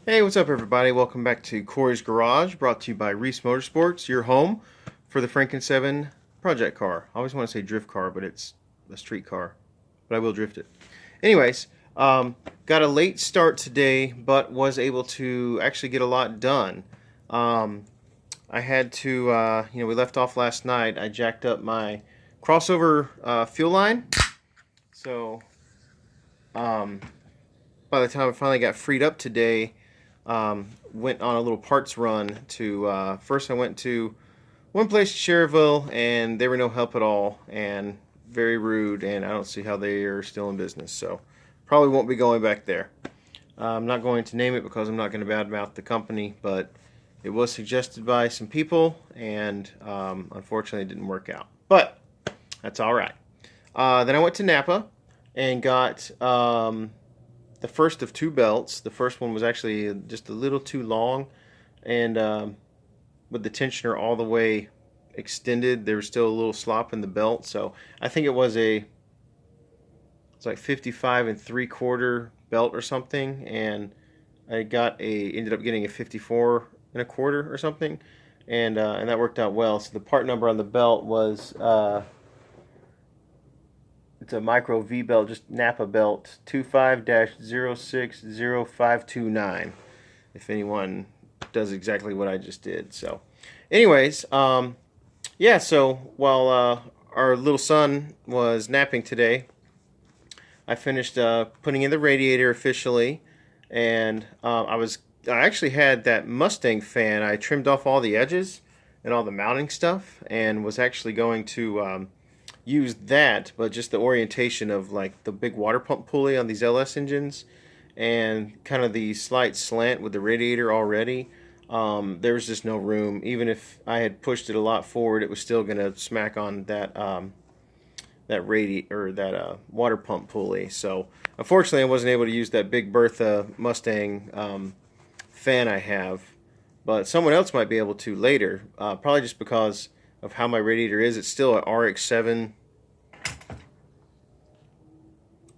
Hey, what's up, everybody? Welcome back to Corey's Garage, brought to you by Reese Motorsports, your home for the Franken-7 project car. I always want to say drift car, but it's a street car, but I will drift it. Anyways, got a late start today, but was able to actually get a lot done. Um, I had to, we left off last night. I jacked up my crossover fuel line, so um, by the time I finally got freed up today, went on a little parts run to first I went to one place in Cherville, and they were no help at all and very rude, and I don't see how they are still in business, so probably won't be going back there. I'm not going to name it because I'm not going to badmouth the company, but it was suggested by some people, and unfortunately it didn't work out, but that's all right. Then I went to Napa and got the first of two belts. The first one was actually just a little too long, and with the tensioner all the way extended, there was still a little slop in the belt. So I think it's like 55 and 3/4 belt or something, and ended up getting a 54 and a quarter or something, and that worked out well. So the part number on the belt was it's a micro V belt, just Napa belt 25-060529. If anyone does exactly what I just did. So, anyways, yeah. So while our little son was napping today, I finished putting in the radiator officially, and I actually had that Mustang fan. I trimmed off all the edges and all the mounting stuff, and was actually going to use that, but just the orientation of like the big water pump pulley on these LS engines, and kind of the slight slant with the radiator already. There was just no room. Even if I had pushed it a lot forward, it was still going to smack on that water pump pulley. So unfortunately, I wasn't able to use that Big Bertha Mustang fan I have, but someone else might be able to later. Probably just because of how my radiator is. It's still an RX-7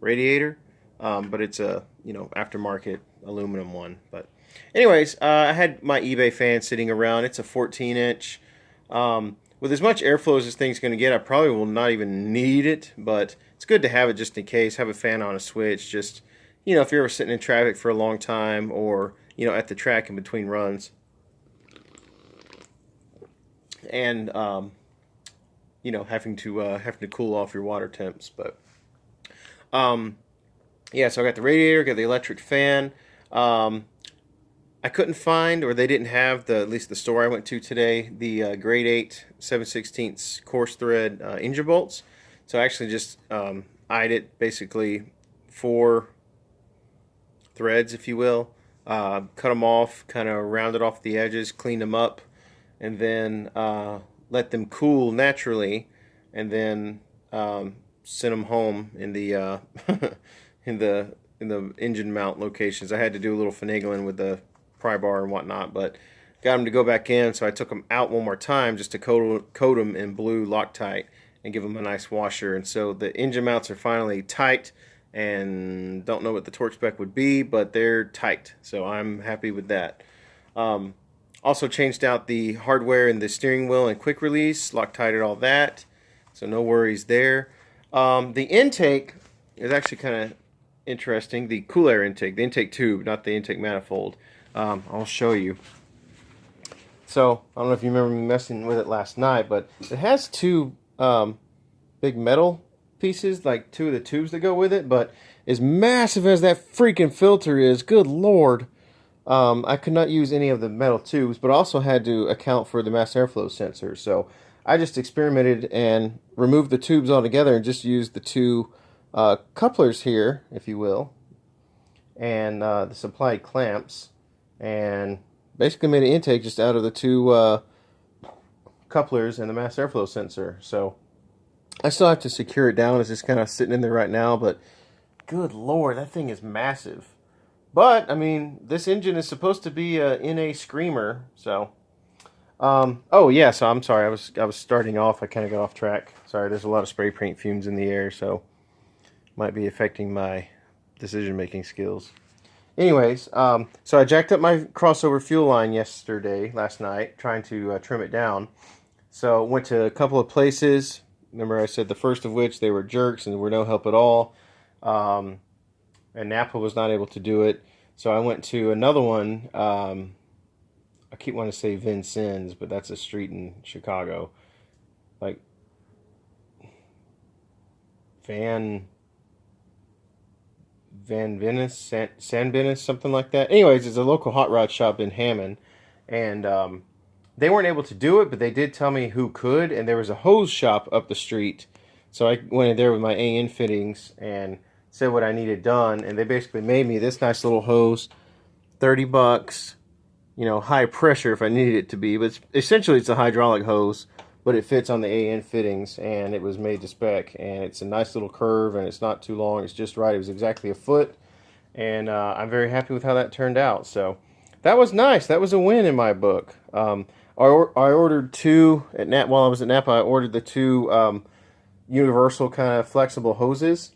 radiator, but it's a aftermarket aluminum one. But anyways, I had my eBay fan sitting around. It's a 14-inch. With as much airflow as this thing's going to get, I probably will not even need it, but it's good to have it just in case. Have a fan on a switch, just if you're ever sitting in traffic for a long time, or at the track in between runs, and having to cool off your water temps. But yeah, so I got the radiator, got the electric fan. I couldn't find, or they didn't have, at least the store I went to today, the grade 8 7/16 coarse thread engine bolts. So I actually just eyed it, basically 4 threads, if you will. Cut them off, kind of rounded off the edges, cleaned them up, and then let them cool naturally, and then sent them home in the in the engine mount locations. I had to do a little finagling with the pry bar and whatnot, but got them to go back in. So I took them out one more time just to coat them in blue Loc-tite and give them a nice washer. And so the engine mounts are finally tight, and don't know what the torque spec would be, but they're tight. So I'm happy with that. Also changed out the hardware in the steering wheel and quick release, Loc-tited all that, so no worries there. The intake is actually kind of interesting. The cool air intake, the intake tube, not the intake manifold. I'll show you. So I don't know if you remember me messing with it last night, but it has 2 big metal pieces, like 2 of the tubes that go with it, but as massive as that freaking filter is, good lord. I could not use any of the metal tubes, but also had to account for the mass airflow sensor. So I just experimented and removed the tubes altogether and just used the 2 couplers here, if you will, and the supplied clamps, and basically made an intake just out of the 2 couplers and the mass airflow sensor. So I still have to secure it down. It's just kind of sitting in there right now, but good lord, that thing is massive. But I mean, this engine is supposed to be a NA screamer, so oh yeah, so I'm sorry, I was starting off, I kind of got off track. Sorry, there's a lot of spray paint fumes in the air, so might be affecting my decision making skills. Anyways, so I jacked up my crossover fuel line last night, trying to trim it down. So went to a couple of places. Remember I said the first of which they were jerks and were no help at all. And Napa was not able to do it. So I went to another one. I keep wanting to say Vincennes, but that's a street in Chicago. Like Van Venice, San Venice, something like that. Anyways, it's a local hot rod shop in Hammond, and they weren't able to do it, but they did tell me who could, and there was a hose shop up the street. So I went in there with my AN fittings and said what I needed done, and they basically made me this nice little hose, $30, you know, high pressure if I needed it to be, but essentially it's a hydraulic hose, but it fits on the AN fittings, and it was made to spec, and it's a nice little curve, and it's not too long, it's just right. It was exactly a foot, and I'm very happy with how that turned out. So that was nice. That was a win in my book. I ordered two at Napa. While I was at Napa, I ordered the two universal kind of flexible hoses.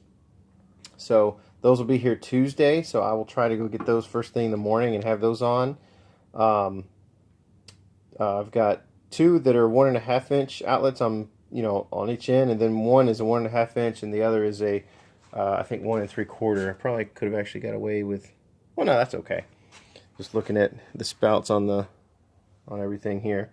So those will be here Tuesday, so I will try to go get those first thing in the morning and have those on. I've got two that are 1.5 inch outlets on on each end, and then one is a 1.5 inch, and the other is a I think 1 3/4. I probably could have actually got away with. Well, no, that's okay. Just looking at the spouts on everything here.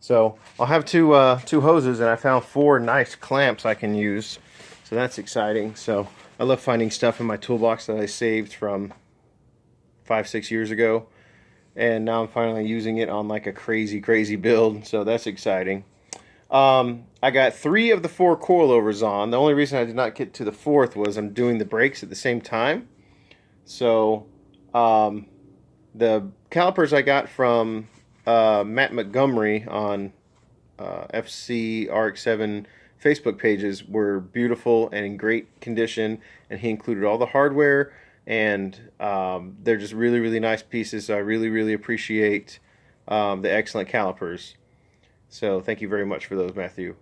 So I'll have two hoses, and I found 4 nice clamps I can use. So that's exciting. So I love finding stuff in my toolbox that I saved from 5-6 years ago, and now I'm finally using it on like a crazy build. So that's exciting. I got 3 of the 4 coilovers on. The only reason I did not get to the 4th was I'm doing the brakes at the same time. So the calipers I got from Matt Montgomery on FC RX-7 Facebook pages were beautiful and in great condition, and he included all the hardware, and they're just really nice pieces. So I really appreciate the excellent calipers. So thank you very much for those, Matthew.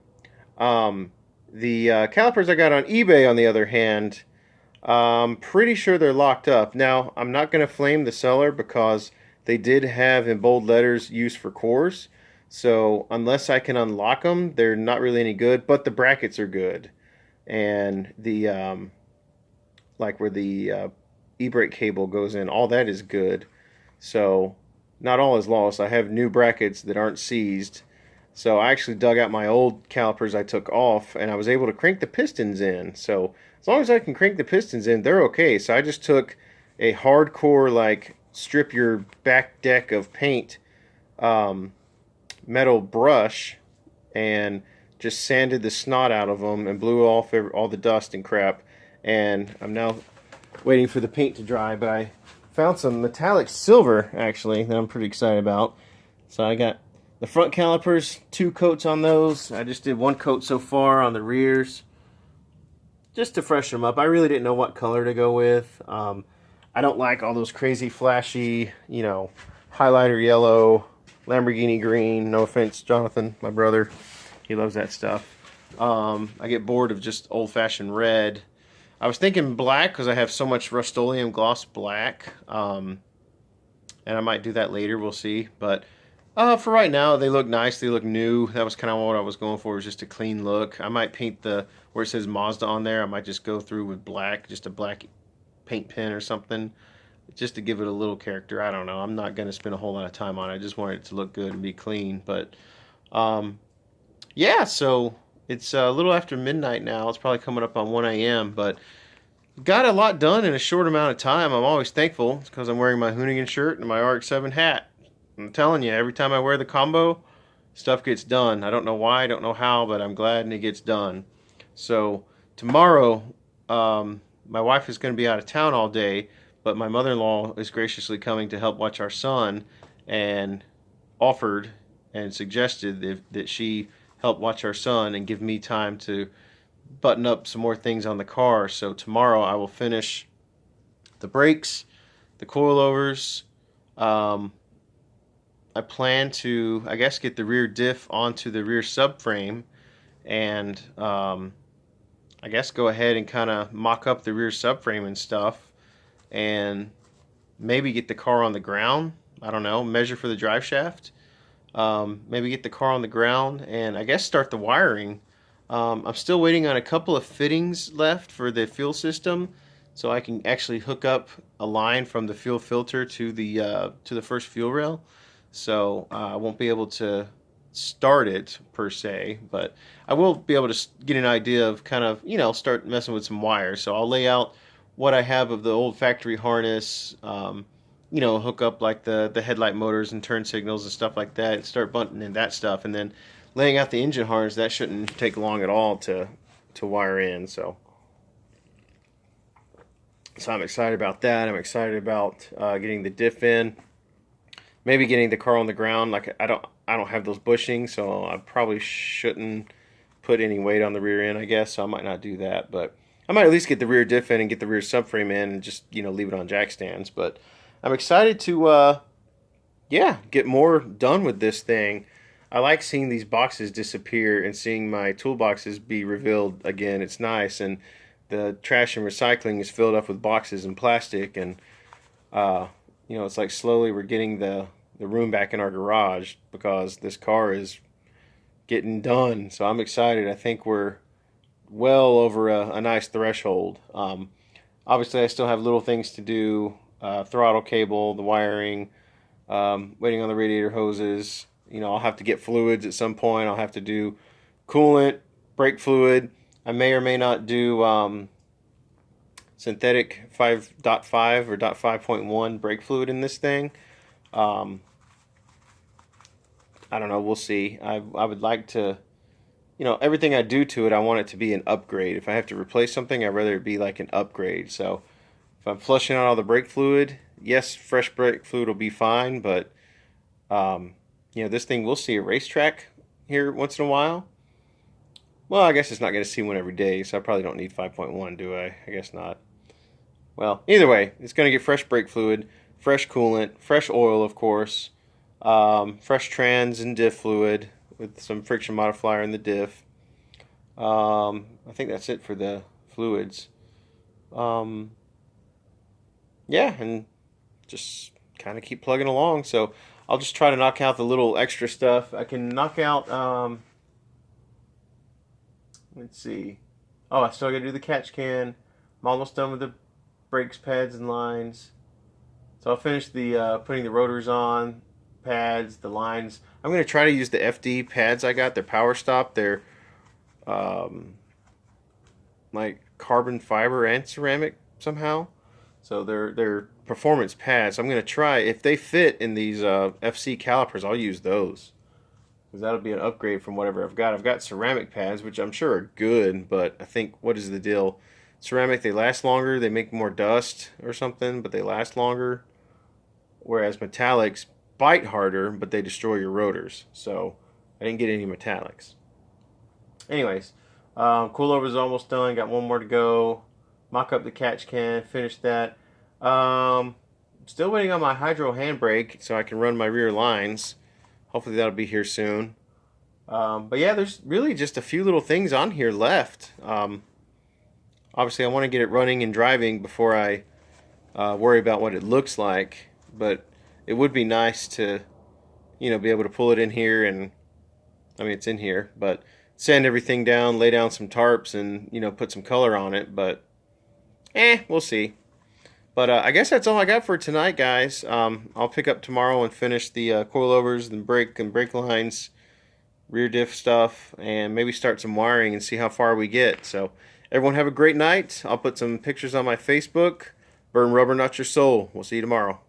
The calipers I got on eBay, on the other hand, I'm pretty sure they're locked up. Now, I'm not going to flame the seller because they did have in bold letters use for cores. So unless I can unlock them, they're not really any good, but the brackets are good. And the like where the e-brake cable goes in, all that is good. So not all is lost. I have new brackets that aren't seized. So I actually dug out my old calipers I took off, and I was able to crank the pistons in. So as long as I can crank the pistons in, they're okay. So I just took a hardcore, like, strip your back deck of paint metal brush and just sanded the snot out of them and blew off all the dust and crap. And I'm now waiting for the paint to dry, but I found some metallic silver, actually, that I'm pretty excited about. So I got the front calipers, 2 coats on those. I just did 1 coat so far on the rears, just to freshen them up. I really didn't know what color to go with. I don't like all those crazy flashy, highlighter yellow, Lamborghini green. No offense, Jonathan, my brother. He loves that stuff. I get bored of just old-fashioned red. I was thinking black because I have so much Rust-Oleum gloss black. And I might do that later, we'll see. But for right now, they look nice. They look new. That was kind of what I was going for, was just a clean look. I might paint where it says Mazda on there, I might just go through with black, just a black paint pen or something, just to give it a little character. I don't know. I'm not going to spend a whole lot of time on it. I just want it to look good and be clean. But yeah, so it's a little after midnight now. It's probably coming up on 1 a.m., but got a lot done in a short amount of time. I'm always thankful. It's because I'm wearing my Hoonigan shirt and my RX-7 hat. I'm telling you, every time I wear the combo, stuff gets done. I don't know why, I don't know how, but I'm glad and it gets done. So tomorrow, my wife is going to be out of town all day, but my mother-in-law is graciously coming to help watch our son, and offered and suggested that she help watch our son and give me time to button up some more things on the car. So tomorrow I will finish the brakes, the coilovers. I plan to, I guess, get the rear diff onto the rear subframe, and I guess go ahead and kind of mock up the rear subframe and stuff, and maybe get the car on the ground. I don't know, measure for the drive shaft. Maybe get the car on the ground and I guess start the wiring. I'm still waiting on a couple of fittings left for the fuel system, so I can actually hook up a line from the fuel filter to the first fuel rail. So I won't be able to start it per se, but I will be able to get an idea of kind of, start messing with some wires. So I'll lay out what I have of the old factory harness, hook up like the headlight motors and turn signals and stuff like that, and start bunting in that stuff, and then laying out the engine harness. That shouldn't take long at all to wire in. So I'm excited about that. I'm excited about getting the diff in, maybe getting the car on the ground. Like I don't have those bushings, so I probably shouldn't put any weight on the rear end, I guess. So I might not do that, but I might at least get the rear diff in and get the rear subframe in and just leave it on jack stands. But I'm excited to get more done with this thing. I like seeing these boxes disappear and seeing my toolboxes be revealed again. It's nice, and the trash and recycling is filled up with boxes and plastic, and it's like slowly we're getting the room back in our garage because this car is getting done. So I'm excited. I think we're well over a nice threshold. Obviously, I still have little things to do. Throttle cable, the wiring, waiting on the radiator hoses. I'll have to get fluids at some point. I'll have to do coolant, brake fluid. I may or may not do synthetic 5.5 or .5.1 brake fluid in this thing. I don't know. We'll see. I would like to, everything I do to it, I want it to be an upgrade. If I have to replace something, I'd rather it be like an upgrade. So if I'm flushing out all the brake fluid, yes, fresh brake fluid will be fine, but this thing will see a racetrack here once in a while. Well, I guess it's not going to see one every day, so I probably don't need 5.1, do I? I guess not. Well, either way, it's going to get fresh brake fluid, fresh coolant, fresh oil, of course, fresh trans and diff fluid with some friction modifier in the diff. I think that's it for the fluids. Yeah, and just kind of keep plugging along. So I'll just try to knock out the little extra stuff. I can knock out, let's see. Oh, I still got to do the catch can. I'm almost done with the brakes, pads, and lines. So I'll finish the putting the rotors on, pads, the lines. I'm going to try to use the FD pads I got. They're Power Stop. They're like carbon fiber and ceramic somehow. So they're performance pads. So I'm going to try, if they fit in these FC calipers, I'll use those, because that'll be an upgrade from whatever I've got. I've got ceramic pads, which I'm sure are good, but I think, what is the deal? Ceramic, they last longer, they make more dust or something, but they last longer, whereas metallics bite harder, but they destroy your rotors. So I didn't get any metallics. Anyways, coilovers almost done, got one more to go. Mock up the catch can, finish that. Still waiting on my hydro handbrake so I can run my rear lines. Hopefully that'll be here soon. But yeah, there's really just a few little things on here left. Obviously, I want to get it running and driving before I worry about what it looks like. But it would be nice to, be able to pull it in here, and I mean, it's in here, but sand everything down, lay down some tarps, and put some color on it. But we'll see. But I guess that's all I got for tonight, guys. I'll pick up tomorrow and finish the coilovers and brake lines, rear diff stuff, and maybe start some wiring and see how far we get. So everyone have a great night. I'll put some pictures on my Facebook. Burn rubber, not your soul. We'll see you tomorrow.